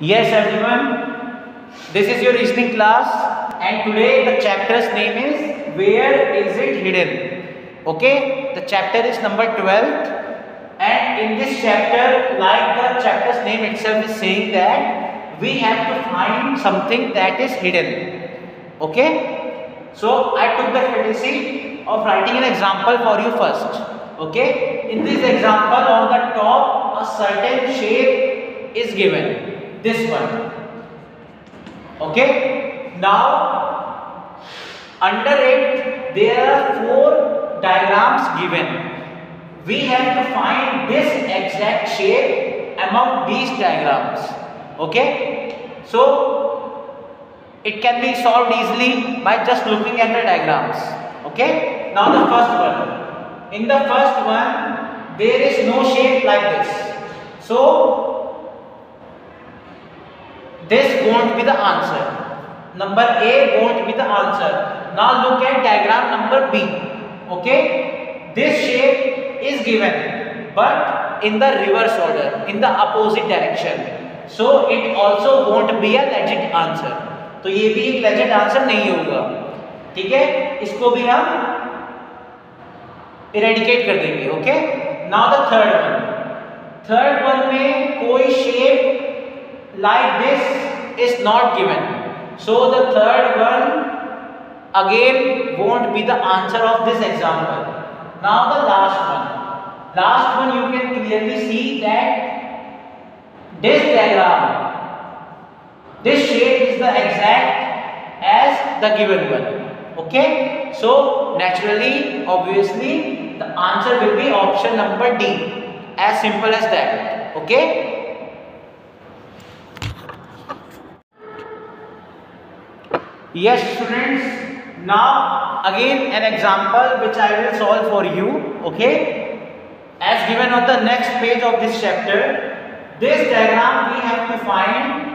Yes, everyone. This is your reasoning class, and today the chapter's name is Where is it hidden? Okay, the chapter is number 12th, and in this chapter, like the chapter's name itself is saying, that we have to find something that is hidden. Okay, so I took the courtesy of writing an example for you first. Okay, in this example, on the top, a certain shape is given. This one. Okay, now under it there are 4 diagrams given. We have to find this exact shape among these diagrams. Okay, so it can be solved easily by just looking at the diagrams. Okay, now the first one. In the first one there is no shape like this, so this won't be the answer. Number A won't be the answer. Now look at diagram number B. Okay, this shape is given, but in the reverse order, in the opposite direction. So it also won't be a legit answer. तो ये भी एक legit answer नहीं होगा. ठीक है, इसको भी हम eradicate कर देंगे. Okay. Now the third one. Third one में कोई shape like this is not given, so the third one again won't be the answer of this example. Now the last one you can clearly see that this diagram, this shape is the exact as the given one. Okay, so naturally, obviously the answer will be option number D, as simple as that. Okay. Yes, students, now again an example which I will solve for you. Okay, as given on the next page of this chapter, this diagram we have to find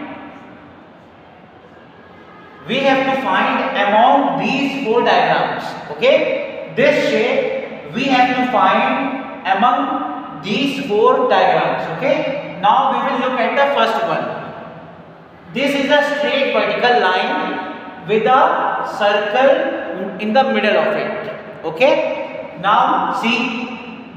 among these 4 diagrams. Okay, this shape we have to find among these 4 diagrams. Okay, now we will look at the first one. This is a straight vertical line with a circle in the middle of it. Okay, now see,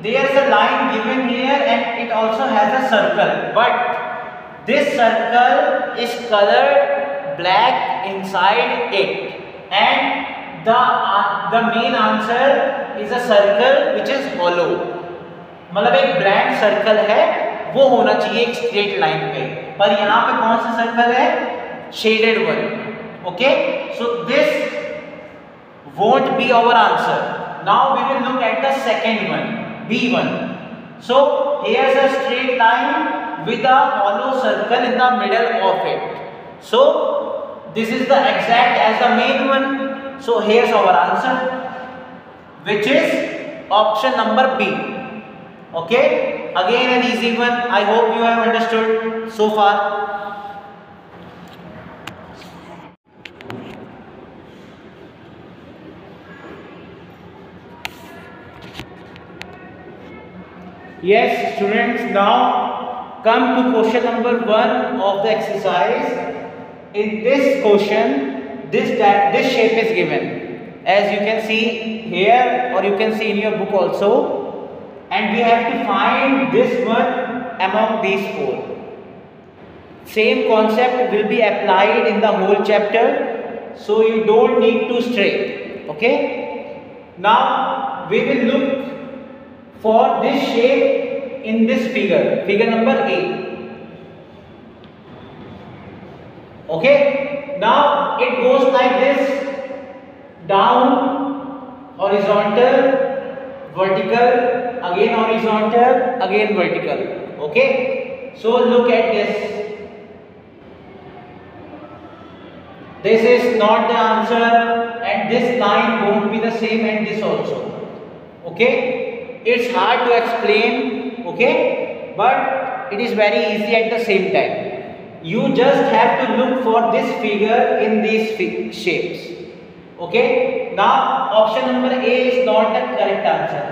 there is a line given here and it also has a circle, but this circle is colored black inside it, and the main answer is a circle which is hollow. मतलब एक blank circle है, वो होना चाहिए एक straight line पे, पर यहाँ पे कौन सा सर्कल है? Shaded one. Okay, so this won't be our answer. Now we will look at the second one, B1. So here's a straight line with a hollow circle in the middle of it. So this is the exact as the main one. So here's our answer, which is option number B. Okay, again an easy one. I hope you have understood so far. Yes, students, now come to question number 1 of the exercise. In this question, this shape is given, as you can see here, or you can see in your book also, and we have to find this one among these 4. Same concept will be applied in the whole chapter, so you don't need to stray. Okay, now we will look for this shape in this figure number A. Okay, now it goes like this: down, horizontal, vertical, again horizontal, again vertical. Okay, so look at this. This is not the answer, and this line won't be the same, and this also. Okay, it's hard to explain, okay, but it is very easy at the same time. You just have to look for this figure in these shapes. Okay, now option number A is not the correct answer,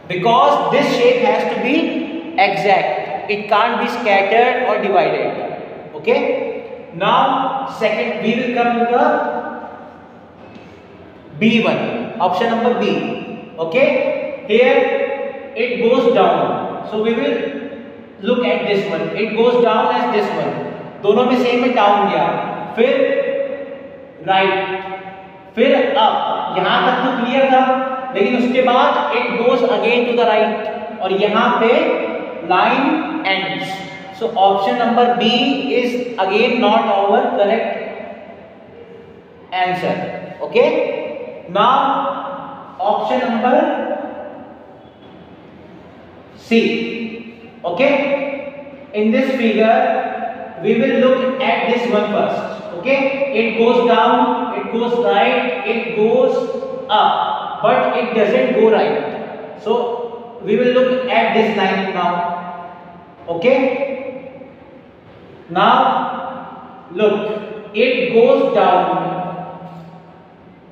because this shape has to be exact. It can't be scattered or divided. Okay. Now second we will come to the B1, option number B. Okay, here it goes down, so we will look at this one. It goes down as this one, दोनों में same में down गया, फिर right, फिर up. यहां तक तो clear था, लेकिन उसके बाद it goes again to the right और यहां पे line ends. So option number B is again not our correct answer. Okay. Now option number C. Okay. In this figure we will look at this one first. Okay. It goes down, it goes right, it goes up, but it doesn't go right. So we will look at this line now. Okay. Now look, it goes down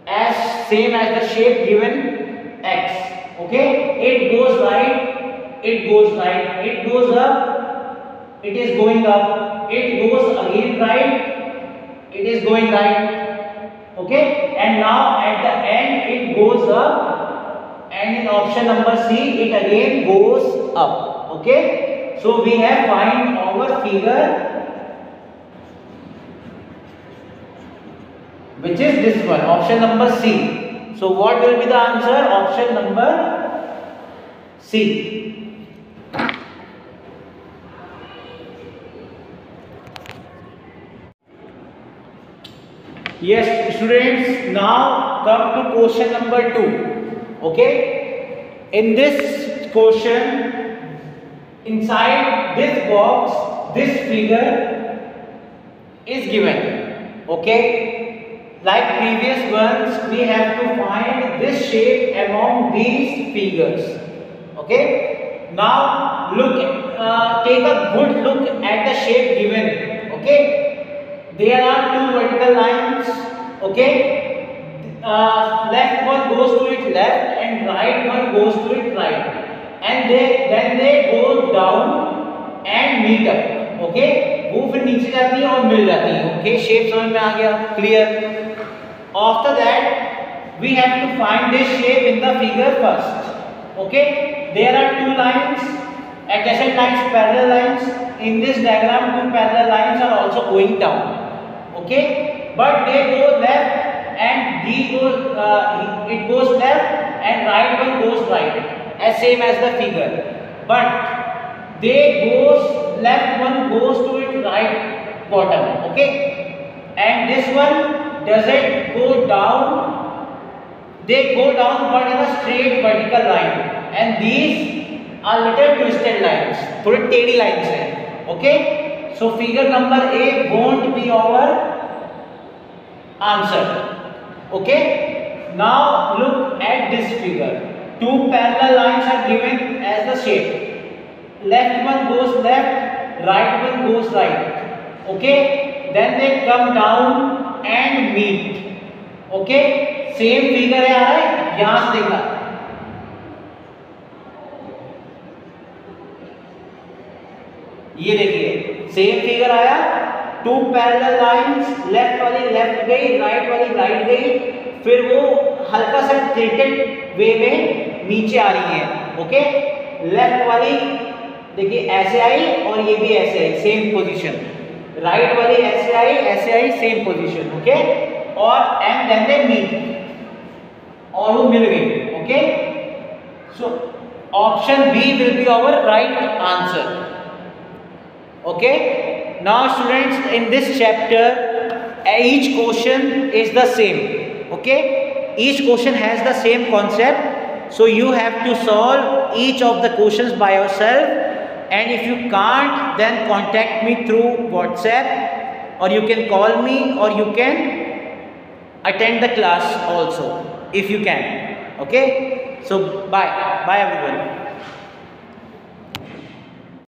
as same as the shape given X. Okay, it goes right, it goes right, it goes up, it is going up, it goes again right, it is going right. Okay, and now at the end it goes up, and in option number C it again goes up. Okay, so we have find our figure, which is this one, option number C. So what will be the answer? Option number C. Yes students, now come to question number 2. Okay, in this question, inside this box this figure is given. Okay, like previous ones, we have to find this shape among these figures. Okay. Now look, take a good look at the shape given. Okay. There are two vertical lines. Okay. Left one goes to its left and right one goes to its right, and then they go down and meet up. Okay. वो फिर नीचे जाती है और मिल जाती है. Okay. Shape समझ में आ गया? Clear? After that, we have to find this shape in the figure first. Okay, there are two lines, adjacent lines, parallel lines. In this diagram, two parallel lines are also going down. Okay, but they go left and it goes left and right one goes right, as same as the figure. But they goes left one goes to its right bottom. Okay, and this one doesn't go down, they go down but in a straight vertical line, and these are little twisted lines, थोड़े टेढ़ी lines हैं. Okay, so figure number A won't be our answer. Okay, now look at this figure. Two parallel lines are given as the shape. Left one goes left, right one goes right. Okay, then they come down and meet. Okay, same figure है, आ रहा है यहां से देखना. ये देखिए same figure आया, to parallel lines, left वाली लेफ्ट गई, राइट वाली राइट गई, फिर वो हल्का सा टिल्टेड वे में नीचे आ रही है. ओके, लेफ्ट वाली देखिए ऐसे आई और ये भी ऐसे है, सेम पोजीशन. राइट वाली ऐसे आई सेम पोजीशन. ओके, और एंड देन दे मीट और वो मिल गई. Okay, so option B will be our right answer. Okay, now students, in this chapter each question is the same. Okay, each question has the same concept, so you have to solve each of the questions by yourself. And if you can't, then contact me through WhatsApp, or you can call me, or you can attend the class also if you can. Okay, so bye everyone.